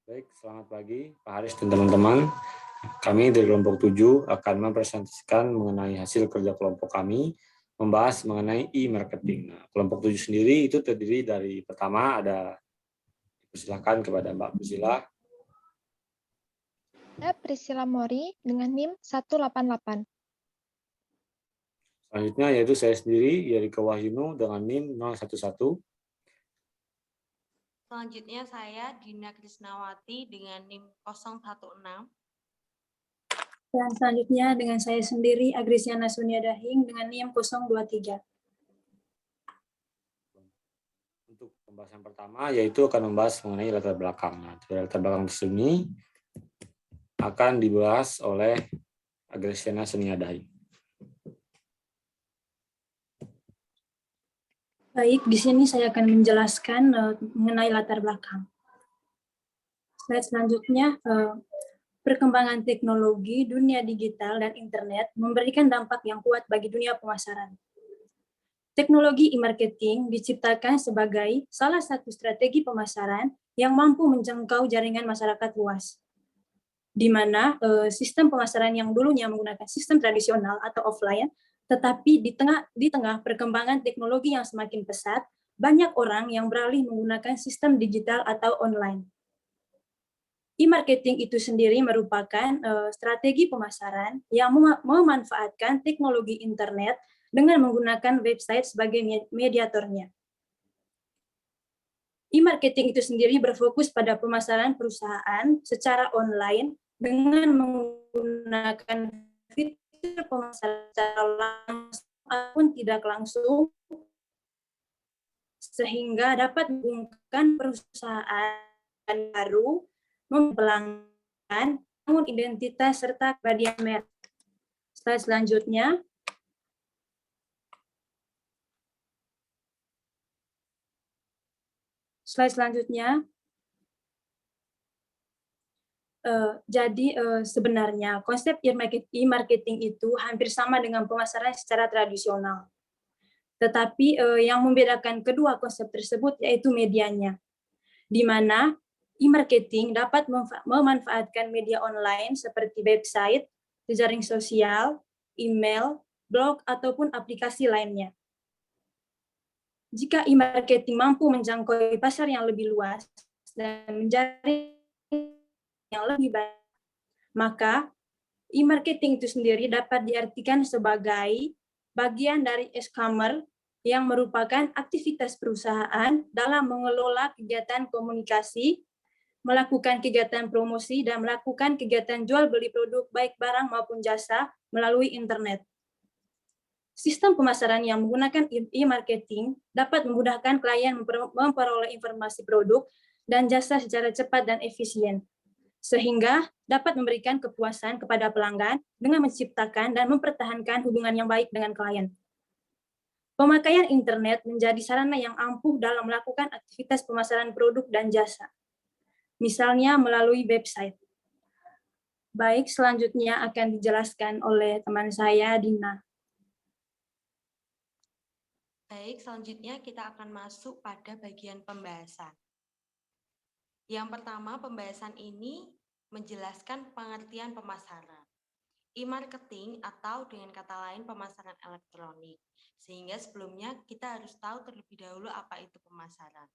Baik, selamat pagi Pak Haris dan teman-teman. Kami dari kelompok 7 akan mempresentasikan mengenai hasil kerja kelompok kami, membahas mengenai e-marketing. Nah, kelompok 7 sendiri itu terdiri dari pertama ada, persilakan kepada Mbak Priscilla. Priscilla Mori dengan NIM 188. Selanjutnya yaitu saya sendiri, Yerika Wahyunu dengan NIM 011. Selanjutnya saya Dina Krisnawati dengan NIM 016. Dan selanjutnya dengan saya sendiri Agrisiana Sunyadahing dengan NIM 023. Untuk pembahasan pertama yaitu akan membahas mengenai latar belakang. Nah, latar belakang ini akan dibahas oleh Agrisiana Sunyadahing. Baik, di sini saya akan menjelaskan mengenai latar belakang. Slide selanjutnya, perkembangan teknologi, dunia digital, dan internet memberikan dampak yang kuat bagi dunia pemasaran. Teknologi e-marketing diciptakan sebagai salah satu strategi pemasaran yang mampu menjangkau jaringan masyarakat luas, di mana sistem pemasaran yang dulunya menggunakan sistem tradisional atau offline, tetapi di tengah perkembangan teknologi yang semakin pesat, banyak orang yang beralih menggunakan sistem digital atau online. E-marketing itu sendiri merupakan strategi pemasaran yang memanfaatkan teknologi internet dengan menggunakan website sebagai mediatornya. E-marketing itu sendiri berfokus pada pemasaran perusahaan secara online dengan menggunakan fitur pemasaran secara langsung ataupun tidak langsung, sehingga dapat menghubungkan perusahaan baru, pelanggan, membangun identitas serta kepribadian merek. Slide selanjutnya. Slide selanjutnya. Jadi sebenarnya konsep e-marketing itu hampir sama dengan pemasaran secara tradisional. Tetapi yang membedakan kedua konsep tersebut yaitu medianya, di mana e-marketing dapat memanfaatkan media online seperti website, jejaring sosial, email, blog, ataupun aplikasi lainnya. Jika e-marketing mampu menjangkau pasar yang lebih luas dan menjaring yang lebih baik, maka e-marketing itu sendiri dapat diartikan sebagai bagian dari e-commerce yang merupakan aktivitas perusahaan dalam mengelola kegiatan komunikasi, melakukan kegiatan promosi, dan melakukan kegiatan jual beli produk baik barang maupun jasa melalui internet. Sistem pemasaran yang menggunakan e-marketing dapat memudahkan klien memperoleh informasi produk dan jasa secara cepat dan efisien, sehingga dapat memberikan kepuasan kepada pelanggan dengan menciptakan dan mempertahankan hubungan yang baik dengan klien. Pemakaian internet menjadi sarana yang ampuh dalam melakukan aktivitas pemasaran produk dan jasa, misalnya melalui website. Baik, selanjutnya akan dijelaskan oleh teman saya, Dina. Baik, selanjutnya kita akan masuk pada bagian pembahasan. Yang pertama, pembahasan ini menjelaskan pengertian pemasaran. E-marketing atau dengan kata lain pemasaran elektronik. Sehingga sebelumnya kita harus tahu terlebih dahulu apa itu pemasaran.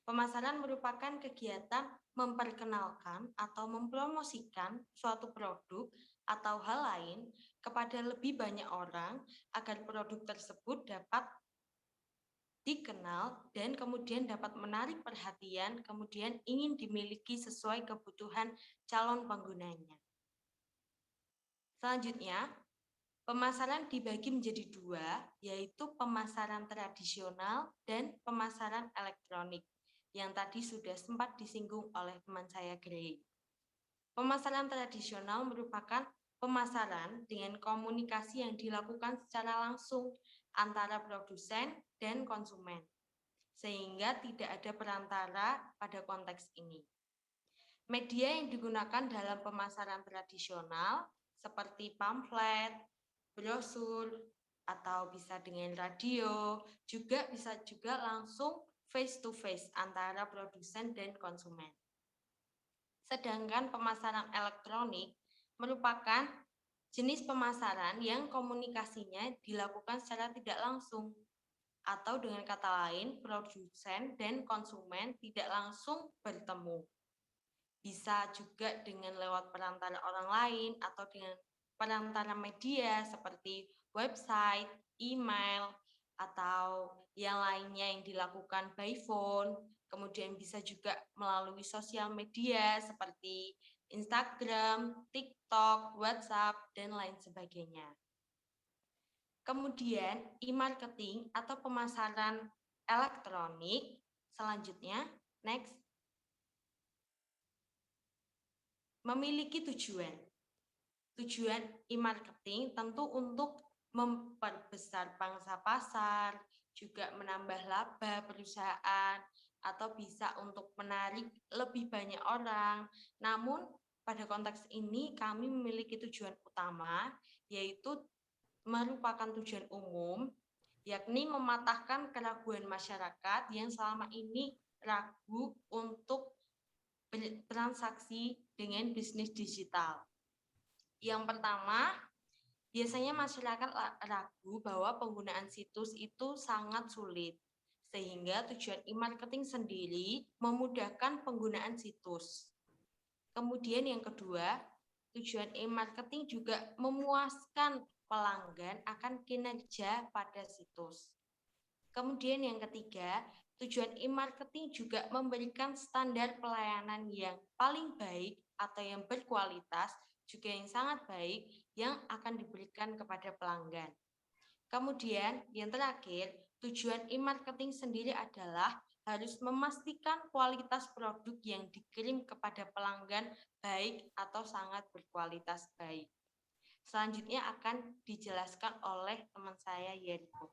Pemasaran merupakan kegiatan memperkenalkan atau mempromosikan suatu produk atau hal lain kepada lebih banyak orang agar produk tersebut dapat dikenal dan kemudian dapat menarik perhatian, kemudian ingin dimiliki sesuai kebutuhan calon penggunanya. Selanjutnya, pemasaran dibagi menjadi dua, yaitu pemasaran tradisional dan pemasaran elektronik, yang tadi sudah sempat disinggung oleh teman saya Grey. Pemasaran tradisional merupakan pemasaran dengan komunikasi yang dilakukan secara langsung antara produsen dan konsumen, sehingga tidak ada perantara pada konteks ini. Media yang digunakan dalam pemasaran tradisional seperti pamflet, brosur, atau bisa dengan radio, bisa juga langsung face to face antara produsen dan konsumen. Sedangkan pemasaran elektronik merupakan jenis pemasaran yang komunikasinya dilakukan secara tidak langsung, atau dengan kata lain, produsen dan konsumen tidak langsung bertemu. Bisa juga dengan lewat perantara orang lain atau dengan perantara media seperti website, email, atau yang lainnya yang dilakukan by phone. Kemudian bisa juga melalui sosial media seperti Instagram, TikTok, WhatsApp, dan lain sebagainya. Kemudian e-marketing atau pemasaran elektronik, selanjutnya, next, memiliki tujuan. Tujuan e-marketing tentu untuk memperbesar pangsa pasar, juga menambah laba perusahaan, atau bisa untuk menarik lebih banyak orang. Namun, pada konteks ini kami memiliki tujuan utama, yaitu merupakan tujuan umum, yakni mematahkan keraguan masyarakat yang selama ini ragu untuk bertransaksi dengan bisnis digital. Yang pertama, biasanya masyarakat ragu bahwa penggunaan situs itu sangat sulit, sehingga tujuan e-marketing sendiri memudahkan penggunaan situs. Kemudian yang kedua, tujuan e-marketing juga memuaskan pelanggan akan kinerja pada situs. Kemudian yang ketiga, tujuan e-marketing juga memberikan standar pelayanan yang paling baik atau yang berkualitas, juga yang sangat baik yang akan diberikan kepada pelanggan. Kemudian yang terakhir, tujuan e-marketing sendiri adalah harus memastikan kualitas produk yang dikirim kepada pelanggan baik atau sangat berkualitas baik. Selanjutnya akan dijelaskan oleh teman saya Yeriko.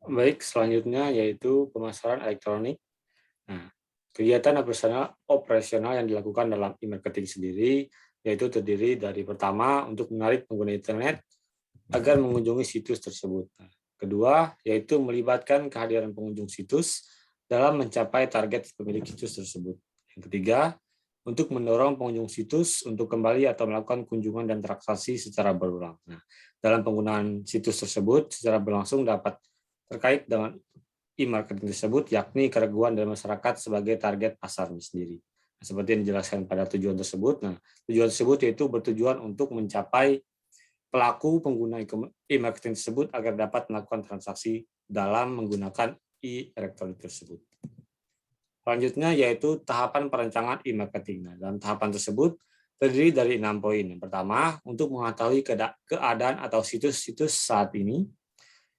Baik, selanjutnya yaitu pemasaran elektronik. Nah, kegiatan operasional yang dilakukan dalam e-marketing sendiri yaitu terdiri dari pertama untuk menarik pengguna internet agar mengunjungi situs tersebut. Nah, kedua yaitu melibatkan kehadiran pengunjung situs dalam mencapai target pemilik situs tersebut. Yang ketiga, untuk mendorong pengunjung situs untuk kembali atau melakukan kunjungan dan transaksi secara berulang. Nah, dalam penggunaan situs tersebut secara berlangsung dapat terkait dengan e-marketing tersebut, yakni keraguan dari masyarakat sebagai target pasarnya sendiri. Nah, seperti yang dijelaskan pada tujuan tersebut. Nah, tujuan tersebut yaitu bertujuan untuk mencapai pelaku pengguna e-marketing tersebut agar dapat melakukan transaksi dalam menggunakan e-elektronik tersebut. Selanjutnya yaitu tahapan perencanaan e-marketing. Nah, dalam tahapan tersebut terdiri dari 6 poin. Yang pertama, untuk mengetahui keadaan atau situs-situs saat ini.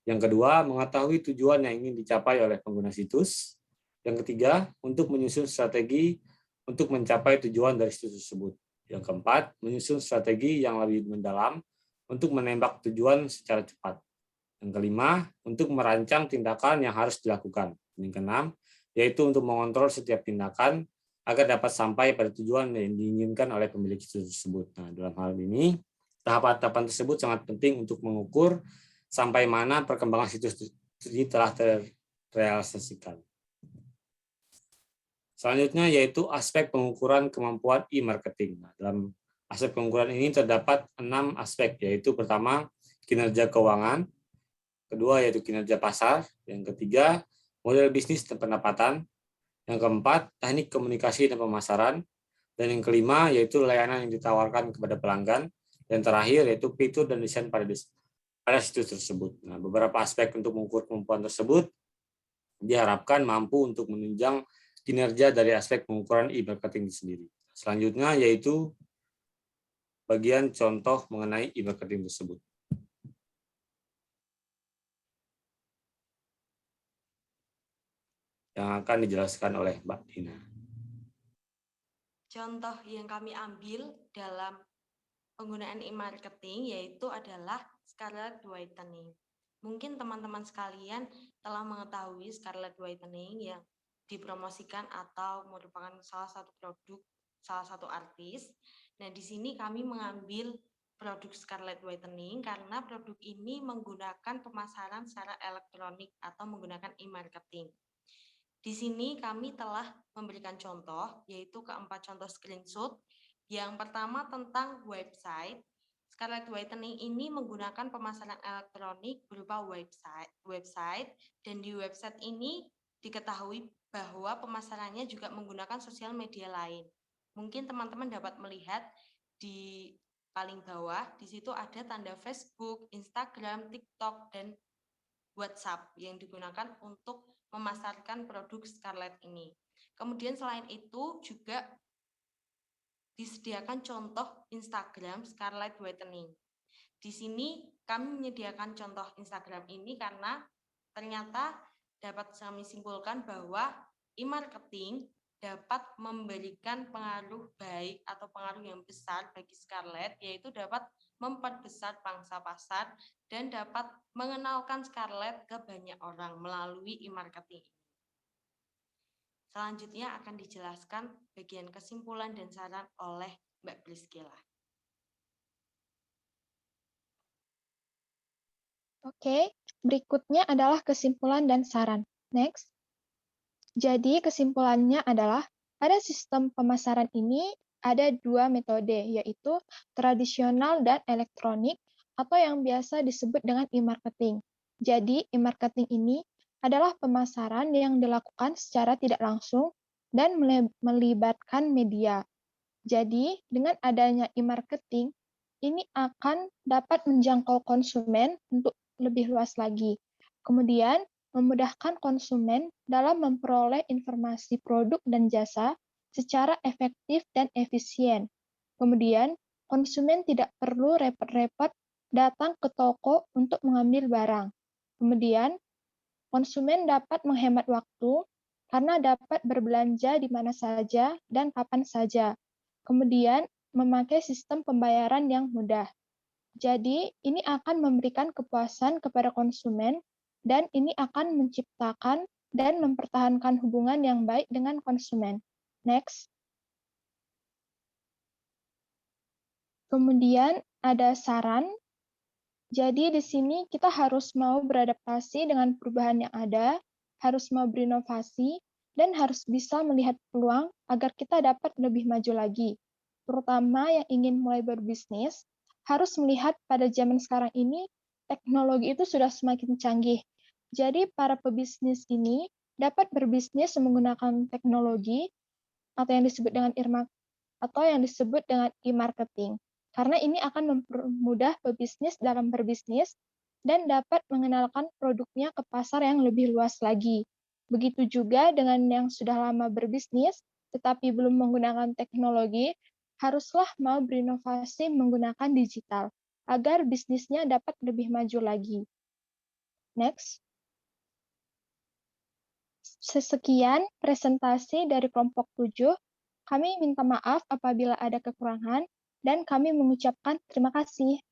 Yang kedua, mengetahui tujuan yang ingin dicapai oleh pengguna situs. Yang ketiga, untuk menyusun strategi untuk mencapai tujuan dari situs tersebut. Yang keempat, menyusun strategi yang lebih mendalam untuk menembak tujuan secara cepat. Yang kelima, untuk merancang tindakan yang harus dilakukan. Yang keenam, yaitu untuk mengontrol setiap tindakan agar dapat sampai pada tujuan yang diinginkan oleh pemilik situs tersebut. Nah, dalam hal ini, tahapan-tahapan tersebut sangat penting untuk mengukur sampai mana perkembangan situs ini telah terrealisasikan. Selanjutnya yaitu aspek pengukuran kemampuan e-marketing. Nah, dalam aspek pengukuran ini terdapat 6 aspek, yaitu pertama, kinerja keuangan, kedua yaitu kinerja pasar, yang ketiga, model bisnis dan pendapatan, yang keempat, teknik komunikasi dan pemasaran, dan yang kelima yaitu layanan yang ditawarkan kepada pelanggan, dan terakhir yaitu fitur dan desain pada situs tersebut. Nah, beberapa aspek untuk mengukur kemampuan tersebut diharapkan mampu untuk menunjang kinerja dari aspek pengukuran e-marketing sendiri. Selanjutnya yaitu bagian contoh mengenai e-marketing tersebut. Yang akan dijelaskan oleh Mbak Dina. Contoh yang kami ambil dalam penggunaan e-marketing yaitu adalah Scarlet Whitening. Mungkin teman-teman sekalian telah mengetahui Scarlet Whitening yang dipromosikan atau merupakan salah satu produk, salah satu artis. Nah, di sini kami mengambil produk Scarlet Whitening karena produk ini menggunakan pemasaran secara elektronik atau menggunakan e-marketing. Di sini kami telah memberikan contoh, yaitu keempat contoh screenshot. Yang pertama tentang website. Scarlet Whitening ini menggunakan pemasaran elektronik berupa website, dan di website ini diketahui bahwa pemasarannya juga menggunakan sosial media lain. Mungkin teman-teman dapat melihat di paling bawah, di situ ada tanda Facebook, Instagram, TikTok, dan WhatsApp yang digunakan untuk memasarkan produk Scarlet ini. Kemudian selain itu juga disediakan contoh Instagram Scarlet Whitening. Di sini kami menyediakan contoh Instagram ini karena ternyata dapat kami simpulkan bahwa e-marketing dapat memberikan pengaruh baik atau pengaruh yang besar bagi Scarlet, yaitu dapat memperbesar pangsa pasar dan dapat mengenalkan Scarlet ke banyak orang melalui e-marketing. Selanjutnya akan dijelaskan bagian kesimpulan dan saran oleh Mbak Priscilla. Oke, berikutnya adalah kesimpulan dan saran. Next. Jadi kesimpulannya adalah pada sistem pemasaran ini ada dua metode, yaitu tradisional dan elektronik, atau yang biasa disebut dengan e-marketing. Jadi e-marketing ini adalah pemasaran yang dilakukan secara tidak langsung dan melibatkan media. Jadi dengan adanya e-marketing, ini akan dapat menjangkau konsumen untuk lebih luas lagi. Kemudian memudahkan konsumen dalam memperoleh informasi produk dan jasa secara efektif dan efisien. Kemudian, konsumen tidak perlu repot-repot datang ke toko untuk mengambil barang. Kemudian, konsumen dapat menghemat waktu karena dapat berbelanja di mana saja dan kapan saja. Kemudian, memakai sistem pembayaran yang mudah. Jadi, ini akan memberikan kepuasan kepada konsumen dan ini akan menciptakan dan mempertahankan hubungan yang baik dengan konsumen. Next. Kemudian ada saran. Jadi di sini kita harus mau beradaptasi dengan perubahan yang ada, harus mau berinovasi, dan harus bisa melihat peluang agar kita dapat lebih maju lagi. Terutama yang ingin mulai berbisnis, harus melihat pada zaman sekarang ini, teknologi itu sudah semakin canggih. Jadi para pebisnis ini dapat berbisnis menggunakan teknologi atau yang disebut dengan e-marketing. Karena ini akan mempermudah pebisnis dalam berbisnis dan dapat mengenalkan produknya ke pasar yang lebih luas lagi. Begitu juga dengan yang sudah lama berbisnis, tetapi belum menggunakan teknologi, haruslah mau berinovasi menggunakan digital, agar bisnisnya dapat lebih maju lagi. Next. Sekian presentasi dari kelompok 7. Kami minta maaf apabila ada kekurangan, dan kami mengucapkan terima kasih.